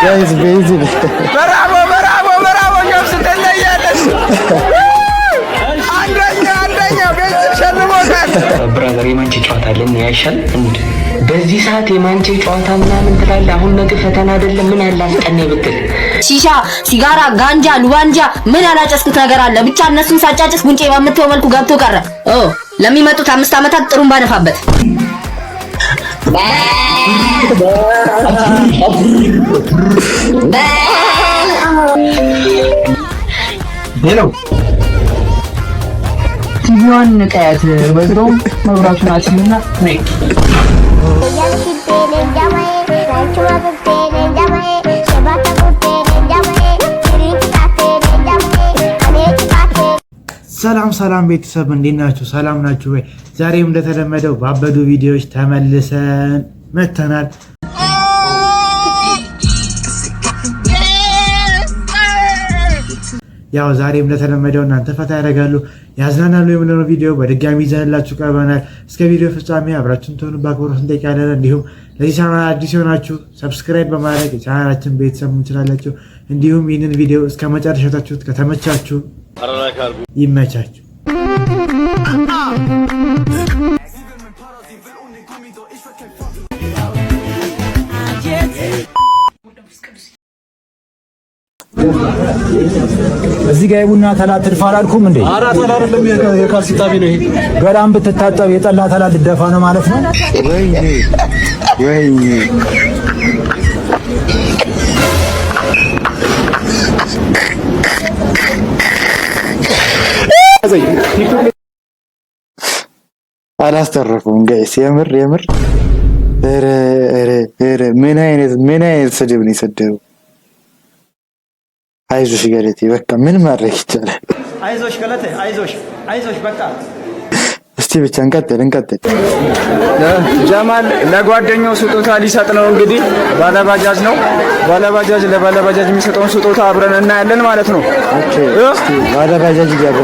ጋይስ ቤንዚን በራቦ ገብስ ተለያለች። አንደኛ ቤንዚን ሸልሞታል። ብራዘር የማንቼ ጨዋታ አለን ያይሻል እንዴ? በዚህ ሰዓት የማንቼ ጨዋታ ምናምን ትላለህ? አሁን ነገ ፈተና አይደለም? ምን አለ አስቀነኝ ብትል ሺሻ፣ ሲጋራ፣ ጋንጃ፣ ሉባንጃ ምን ያላጨስኩት ነገር አለ? ብቻ እነሱን ሳጫጭስ ጉንጬ በምትው መልኩ ገብቶ ቀረ። ለሚመጡት 5 ዓመታት ጥሩምባ ነፋበት። ሄሎ ቲቪዋን ንቀያት ወዝሮም መብራቱን አጥሚና ነይ። ሰላም ቤተሰብ እንዴት ናችሁ? ሰላም ናችሁ ወይ? ዛሬም እንደተለመደው ባበዱ ቪዲዮዎች ተመልሰን መተናል። ያው ዛሬም እንደተለመደው እናንተ ፈታ ያደርጋሉ ያዝናናሉ የምንለው ቪዲዮ በድጋሚ ይዘንላችሁ ቀርበናል። እስከ ቪዲዮ ፍጻሜ አብራችሁን ትሆኑ በአክብሮት እንጠይቃለን። እንዲሁም ለዚህ ቻናል አዲስ የሆናችሁ ሰብስክራይብ በማድረግ የቻናላችን ቤተሰብ ትችላላችሁ። እንዲሁም ይህንን ቪዲዮ እስከ መጨረሻችሁ ከተመቻችሁ ይመቻችሁ። እዚህ ጋር የቡና ተላ ትድፋ አላልኩም እንዴ? ኧረ ተላ አይደለም የካልሲ ታቢ ነው ይሄ። ገላም ብትታጠብ የጠላ ተላ ልደፋ ነው ማለት ነው። ወይኔ አላስተረፉም ጋይስ። የምር ምን አይነት ስድብ ነው የሰደበው? አይዞሽ ገለቴ በቃ ምን ማድረግ ይቻላል? አይዞሽ ገለቴ አይዞሽ በቃ እስቲ ብቻ እንቀጥል። ጀማል ለጓደኛው ስጦታ ሊሰጥ ነው እንግዲህ ባለባጃጅ ነው። ለባለባጃጅ የሚሰጠውን ስጦታ አብረን እናያለን ማለት ነው። ኦኬ እስቲ ባለባጃጅ ይገባ።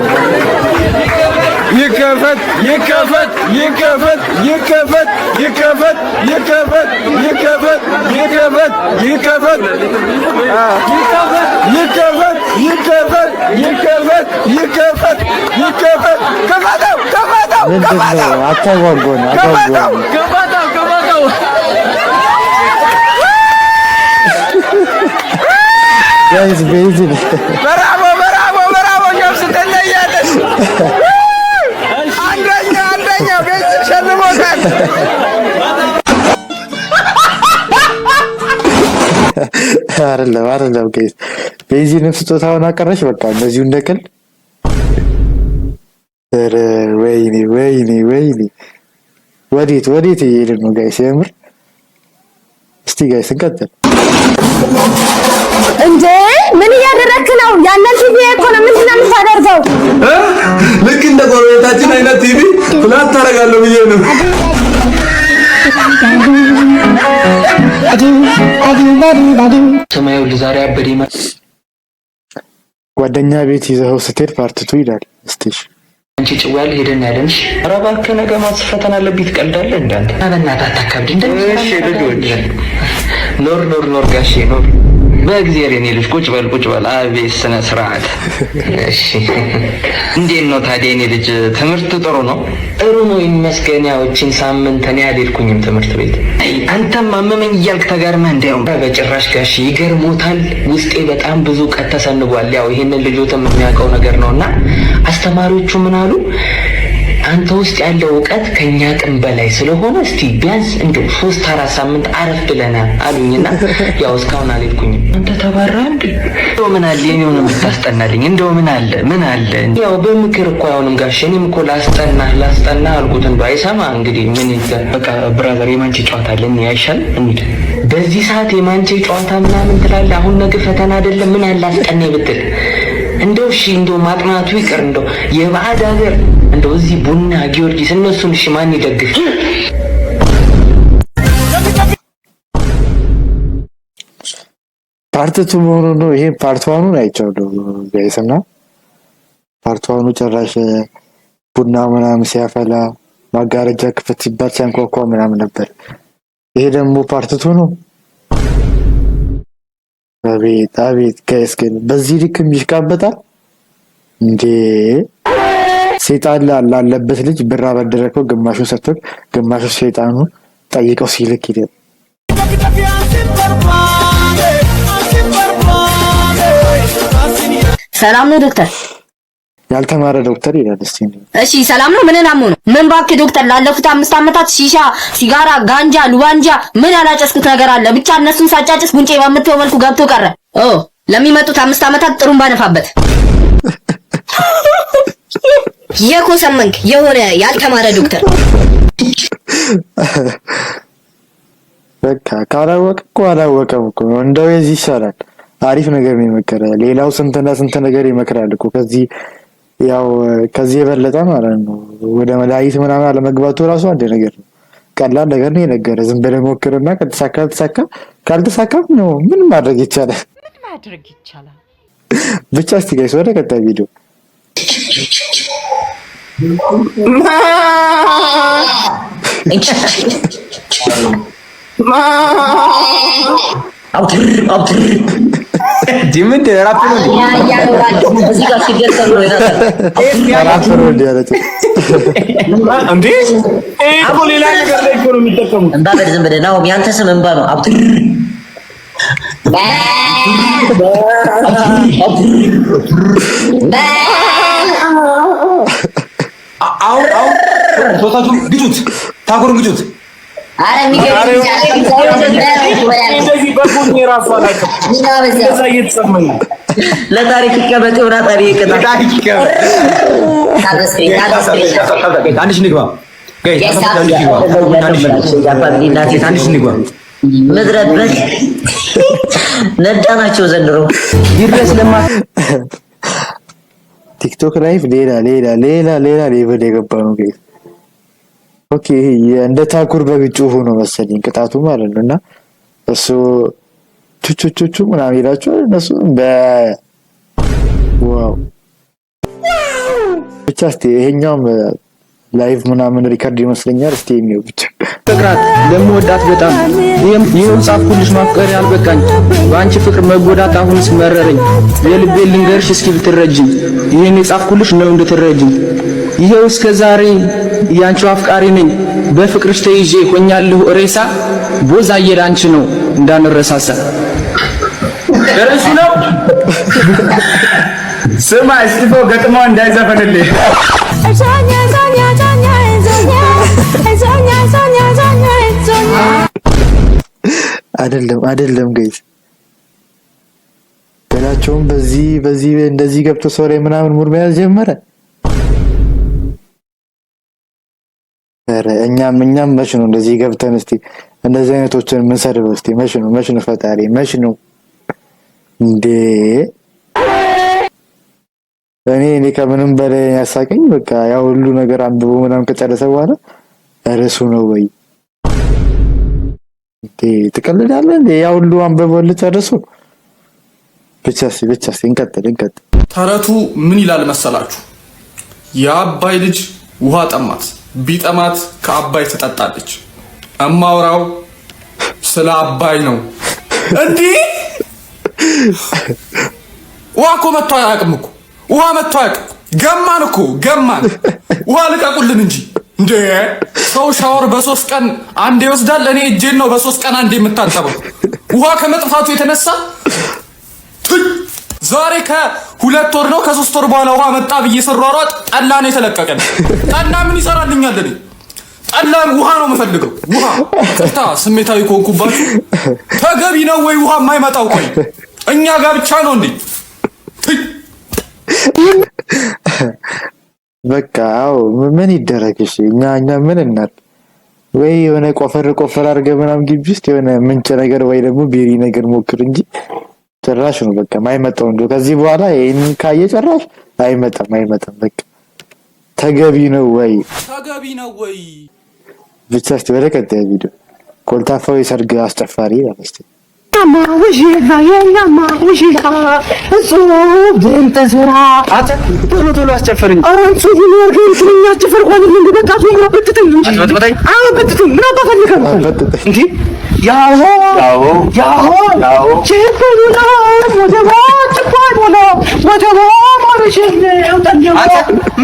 ይከፈት አታጓጓን ጋይስ ቤንዚን በራቦ ገብስ ተለያለች። አንደኛ ቤንዚን ሸልሞታል። አይደለም ጋይስ ቤንዚንም ስጦታውን አቀረሽ። በቃ እንደዚሁ እንደቀል ወይኔ ወዴት እየሄድን ነው ጋይስ? የምር እስቲ ጋይስ እንቀጥል። እንዴ ምን እያደረክ ነው? ያንን ቲቪ እኮ ነው። ምንድን ነው የምታደርገው? ልክ እንደ ጎረቤታችን አይነት ቲቪ ፍላት ታደርጋለህ ብዬ ነው። ሰማዩ ለዛሬ አበዴ ጓደኛ ቤት ይዘው ስትሄድ ፓርትቱ ይላል። እስቲ አንቺ ጭዋል ሄደን ያለንሽ ኧረ እባክህ ነገ ማትስ ፈተና አለብኝ ትቀልዳለህ እንዳንተ። በእናትህ አታካብድ። እንደዚህ ልጆች ኖር ጋሼ ኖር በእግዚአብሔር የኔ ልጅ ቁጭ በል። አቤት ስነ ስርዓት። እሺ እንዴት ነው ታዲያ የኔ ልጅ? ትምህርት ጥሩ ነው ይመስገን። ያዎችን ሳምንት እኔ አልሄድኩኝም ትምህርት ቤት። አንተም አመመኝ እያልክ ተጋርመህ እንዳይሆን። በጭራሽ ጋሼ ይገርሞታል። ውስጤ በጣም ብዙ እውቀት ተሰንጓል። ያው ይሄንን ልጆትም የሚያውቀው ነገር ነውና አስተማሪዎቹ ምን አሉ? አንተ ውስጥ ያለው እውቀት ከኛ አቅም በላይ ስለሆነ እስቲ ቢያንስ እንደው 3-4 ሳምንት አረፍ ብለና አሉኝና ያው እስካሁን አልሄድኩኝም። አንተ ተባራ እንዴ? ምን አለ የኔውን የምታስጠናልኝ? እንደው ምን አለ ያው በምክር እኮ አይሆንም ጋሼ። እኔም እኮ ላስጠና አልኩት። እንደው አይሰማ እንግዲህ ምን ይዘህ በቃ ብራዘር የማንቼ ጨዋታ አለን ያይሻል እንዴ? በዚህ ሰዓት የማንቼ ጨዋታ ምናምን ትላለህ? አሁን ነገ ፈተና አይደለም? ምን አለ አስቀነኝ ብትል እንደው ማጥናቱ ይቀር እንደው የባዕድ ሀገር እንደው እዚህ ቡና ጊዮርጊስ እነሱን እሺ ማን ይደግፍ? ፓርትቱ መሆኑ ነው። ይሄ ፓርትዋኑን አይቻለሁ ጋይስና ፓርትዋኑ ጭራሽ ቡና ምናምን ሲያፈላ ማጋረጃ ክፍት ሲባል ሲያንኳኳ ምናምን ነበር። ይሄ ደግሞ ፓርትቱ ነው። አቤት ጋይስ ግን በዚህ ልክ ይሽቃበጣል እንዴ? ሰይጣን ላለበት ልጅ ብር አበደረከው፣ ግማሹ ሰጥቶ ግማሹ ሰይጣኑ ጠይቀው ሲልክ ይደል። ሰላም ነው ዶክተር? ያልተማረ ዶክተር ይላል። እሺ ሰላም ነው። ምን ናሙ ነው? ምን ባክ ዶክተር፣ ላለፉት 5 ዓመታት ሺሻ፣ ሲጋራ፣ ጋንጃ፣ ሉባንጃ ምን ያላጨስኩት ነገር አለ። ብቻ እነሱን ሳጫጭስ ጉንጬ በምትለው መልኩ ገብቶ ቀረ። ለሚመጡት 5 ዓመታት ጥሩም ባነፋበት። የኮሰመንክ የሆነ ያልተማረ ዶክተር በቃ ካላወቀ እኮ አላወቀም እኮ እንደው የዚህ ይሻላል። አሪፍ ነገር ነው የመከረ። ሌላው ስንት ነገር ይመክራል እኮ ከዚህ የበለጠ ማለት ነው። ወደ መድኃኒት ምናምን አለመግባቱ ራሱ አንድ ነገር ነው። ቀላል ነገር ነው የነገረ። ዝም ብለህ ሞክርና ከተሳካ ካልተሳካ ነው ምን ማድረግ ይቻላል? ብቻ እስቲ ጋይስ ወደ ቀጣይ ቪዲዮ ዲምን ራፕ ነው እዚህ ጋር ሲደርሰው ነው ራፕ ነው እንዴ? አቦ ሌላ ነገር ላይ እኮ ነው የሚጠቀሙት። እንባ በደም በደም ነው። ያንተ ስም እንባ ነው። አብትር አው ሶታቱ ግጩት ታጎር ግጩት። አረ እንደዚህ በኩል የራሱ አላውቅም። እንደዛ እየተሰማኝ ለታሪክ ይቀበጥ ወራ ታሪክ ለታሪክ ይቀበጥ። አንቺ ንግባ ጋይስ አንቺ ንግባ መድረበት ነዳናቸው ዘንድሮ ይድረስ ለማ ቲክቶክ ላይቭ ሌላ ሌቭል የገባ ነው ጋይስ። ኦኬ እንደ ታኩር በግጩሁ ነው መሰለኝ ቅጣቱ ማለት ነውና እሱ ቹቹቹቹ ምናምን ይላቸው እነሱ ዋው ብቻ እስቲ ይሄኛውም ላይቭ ምናምን ሪከርድ ይመስለኛል። እስቲ የሚው ብቻ ፍቅራት ለምወዳት በጣም ይሄን ጻፍኩልሽ ማፍቀር ያልበቃኝ በአንቺ ፍቅር መጎዳት አሁንስ መረረኝ። የልቤ ልንገርሽ እስኪ ብትረጂኝ ይሄን የጻፍኩልሽ ነው እንድትረጂኝ። ይሄው እስከ ዛሬ ያንቺ አፍቃሪ ነኝ በፍቅርሽ ተይዤ ሆኛለሁ ሬሳ ቦዛዬ ላንቺ ነው እንዳንረሳሳ። ደረሱ ነው ስማ እስቲፎ ገጥማው እንዳይዘፈንልህ አይደለም ጋይስ ገላቸውን በዚህ እንደዚህ ገብቶ ሰው ላይ ምናምን ሙድ መያዝ ጀመረ። ኧረ እኛም መች ነው እንደዚህ ገብተን እስቲ እንደዚህ አይነቶችን ምን ሰድበው እስቲ መች ነው ፈጣሪ መች ነው እንዴ? እኔ ከምንም በላይ ያሳቀኝ በቃ ያው ሁሉ ነገር አንብቦ ምናምን ከጨረሰ በኋላ እርሱ ነው ወይ እንዴ? ትቀልዳለህ እንዴ? ያው ሁሉ አንብቦ ጨርሶ ብቻ እንቀጥል። ተረቱ ምን ይላል መሰላችሁ? የአባይ ልጅ ውሃ ጠማት፣ ቢጠማት ከአባይ ትጠጣለች። እማወራው ስለ አባይ ነው። እንዴ ውሃ እኮ መጥቶ አያውቅም እኮ ውሃ መጥቶ አያውቅም። ገማን ውሃ ልቀቁልን እንጂ እንዴ! ሰው ሻወር በ3 ቀን አንዴ ይወስዳል። እኔ እጄን ነው በ3 ቀን አንዴ የምታጠበው ውሃ ከመጥፋቱ የተነሳ። ዛሬ ከ2 ወር ነው ከ3 ወር በኋላ ውሃ መጣ ብዬ ስሯሯጥ ጠላ ነው የተለቀቀን። ጠላ ምን ይሰራልኛል? እኔ ጠላ ውሃ ነው የምፈልገው። ውሃ ጥታ ስሜታዊ ከሆንኩባችሁ ተገቢ ነው ወይ ውሃ የማይመጣው? ቆይ እኛ ጋር ብቻ ነው እንዴ? በቃ ምን ይደረግሽ? እኛ ምን እናድርግ? ወይ የሆነ ቆፈር አድርገህ ምናምን ግቢ ውስጥ የሆነ ምንጭ ነገር ወይ ደግሞ ቤሪ ነገር ሞክር እንጂ ጭራሽ ነው በቃ ማይመጣው። እንደው ከዚህ በኋላ ይሄን ካየ ጭራሽ አይመጣም። በቃ ተገቢ ነው ወይ? ብቻ እስቲ ወደ ቀጣይ ቪዲዮ ኮልታፋው የሰርግ አስጨፋሪ አለስቲ ቶሎ አስጨፈረኝ።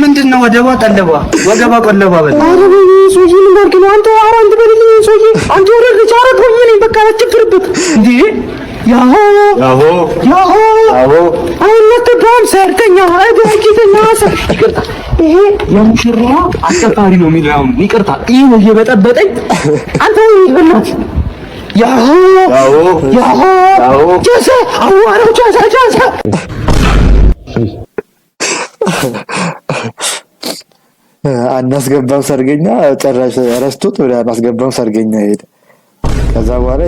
ምንድን ነው ወደቧ ጠለቧ ወገቧ ቆለቧ በል ይሄ የሙሽራዋ አስተፋሪ ነው የሚለው። ይቅርታ ይሄ ነው እየበጠበጠኝ አንተ ይበላት አናስገባም ሰርገኛ ጨራሽ ረስቶት ወደ አናስገባም ሰርገኛ ሄደ። ከዛ በኋላ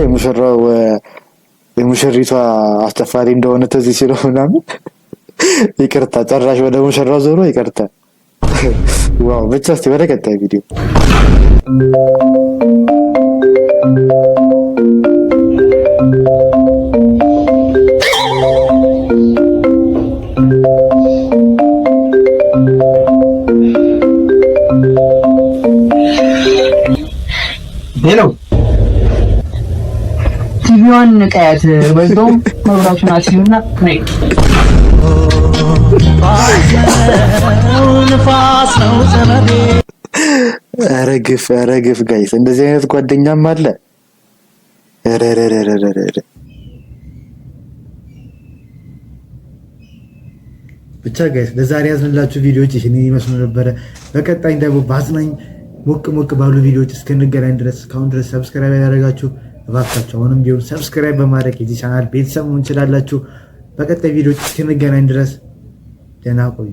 የሙሽሪቷ አስተፋሪ እንደሆነ ተዚህ ሲለው ምናምን ይቅርታ ጨራሽ ወደ ሙሽራው ዞሮ ይቅርታ። ዋው ብቻ እስቲ ወደ ቀጣይ ቪዲዮ ሄሎ ቲቪዋን ቀያት ወይም መብራቱን አስዩና ነይ ኧረ ግፍ ጋይስ እንደዚህ አይነት ጓደኛም አለ። ብቻ ጋይስ ለዛሬ ያዝንላችሁ ቪዲዮዎች ይህን ይመስሉ ነበረ። በቀጣይ ደግሞ በአዝናኝ ሞቅ ባሉ ቪዲዮዎች እስክንገናኝ ድረስ እስካሁን ድረስ ሰብስክራይብ ያደረጋችሁ እባካችሁ አሁንም ቢሆን ሰብስክራይብ በማድረግ የዚህ ቻናል ቤተሰብ መሆን ትችላላችሁ። በቀጣይ ቪዲዮዎች እስክንገናኝ ድረስ ደህና ቆዩ።